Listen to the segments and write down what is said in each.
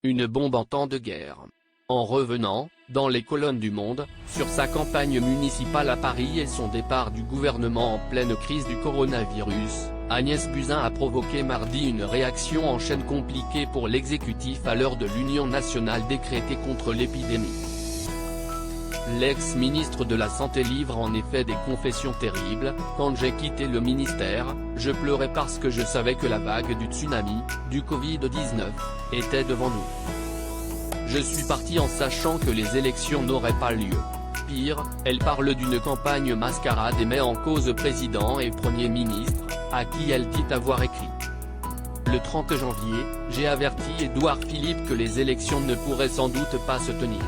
Une bombe en temps de guerre. En revenant, dans les colonnes du Monde, sur sa campagne municipale à Paris et son départ du gouvernement en pleine crise du coronavirus, Agnès Buzyn a provoqué mardi une réaction en chaîne compliquée pour l'exécutif à l'heure de l'union nationale décrétée contre l'épidémie. L'ex-ministre de la Santé livre en effet des confessions terribles. Quand j'ai quitté le ministère, je pleurais parce que je savais que la vague du tsunami, du Covid-19, était devant nous. Je suis parti en sachant que les élections n'auraient pas lieu. Pire, elle parle d'une campagne mascarade et met en cause président et Premier ministre, à qui elle dit avoir écrit. Le 30 janvier, j'ai averti Édouard Philippe que les élections ne pourraient sans doute pas se tenir.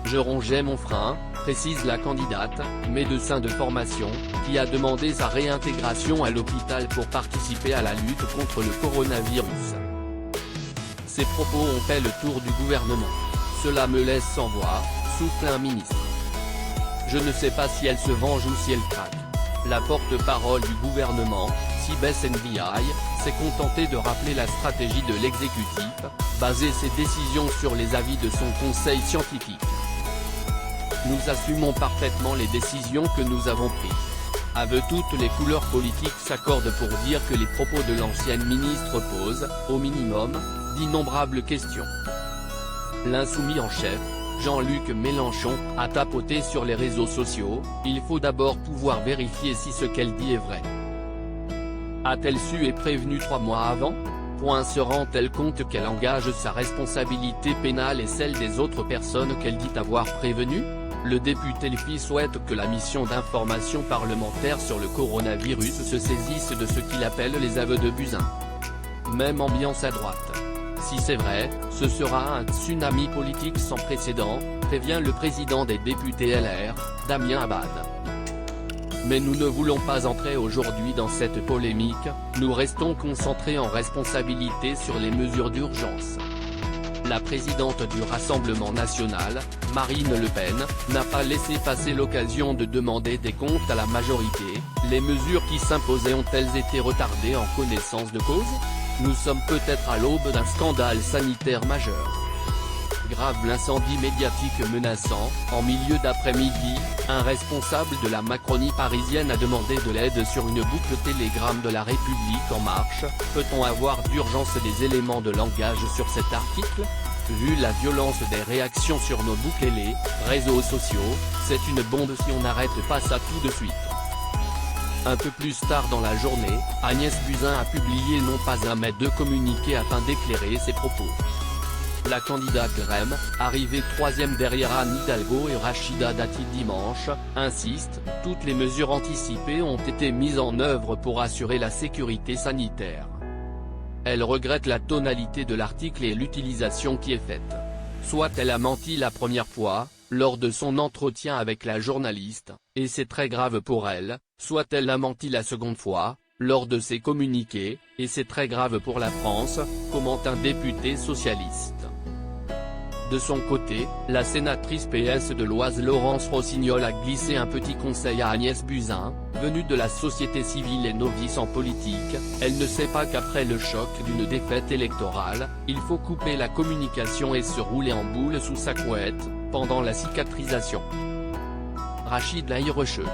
Je rongeais mon frein, précise la candidate, médecin de formation, qui a demandé sa réintégration à l'hôpital pour participer à la lutte contre le coronavirus. Ces propos ont fait le tour du gouvernement. Cela me laisse sans voix, souffle un ministre. Je ne sais pas si elle se venge ou si elle craque. La porte-parole du gouvernement, Sibeth Ndiaye, s'est contentée de rappeler la stratégie de l'exécutif, baser ses décisions sur les avis de son conseil scientifique. Nous assumons parfaitement les décisions que nous avons prises. Aveu toutes les couleurs politiques s'accordent pour dire que les propos de l'ancienne ministre posent, au minimum, d'innombrables questions. L'insoumis en chef, Jean-Luc Mélenchon, a tapoté sur les réseaux sociaux, il faut d'abord pouvoir vérifier si ce qu'elle dit est vrai. A-t-elle su et prévenu 3 mois avant ? Se rend-elle compte qu'elle engage sa responsabilité pénale et celle des autres personnes qu'elle dit avoir prévenues ? Le député LFI souhaite que la mission d'information parlementaire sur le coronavirus se saisisse de ce qu'il appelle les aveux de Buzyn. Même ambiance à droite. Si c'est vrai, ce sera un tsunami politique sans précédent, prévient le président des députés LR, Damien Abad. Mais nous ne voulons pas entrer aujourd'hui dans cette polémique, nous restons concentrés en responsabilité sur les mesures d'urgence. La présidente du Rassemblement national, Marine Le Pen, n'a pas laissé passer l'occasion de demander des comptes à la majorité. Les mesures qui s'imposaient ont-elles été retardées en connaissance de cause ? Nous sommes peut-être à l'aube d'un scandale sanitaire majeur. Grave l'incendie médiatique menaçant, en milieu d'après-midi, un responsable de la Macronie parisienne a demandé de l'aide sur une boucle Telegram de La République En Marche. Peut-on avoir d'urgence des éléments de langage sur cet article ? Vu la violence des réactions sur nos boucles et les réseaux sociaux, c'est une bombe si on n'arrête pas ça tout de suite. Un peu plus tard dans la journée, Agnès Buzyn a publié non pas un mais 2 communiqués afin d'éclairer ses propos. La candidate REM, arrivée 3e derrière Anne Hidalgo et Rachida Dati dimanche, insiste, toutes les mesures anticipées ont été mises en œuvre pour assurer la sécurité sanitaire. Elle regrette la tonalité de l'article et l'utilisation qui est faite. Soit elle a menti la première fois, lors de son entretien avec la journaliste, et c'est très grave pour elle, soit elle a menti la seconde fois, lors de ses communiqués, et c'est très grave pour la France, commente un député socialiste. De son côté, la sénatrice PS de l'Oise Laurence Rossignol a glissé un petit conseil à Agnès Buzyn, venue de la société civile et novice en politique. Elle ne sait pas qu'après le choc d'une défaite électorale, il faut couper la communication et se rouler en boule sous sa couette, pendant la cicatrisation. Rachid Laïrecheux.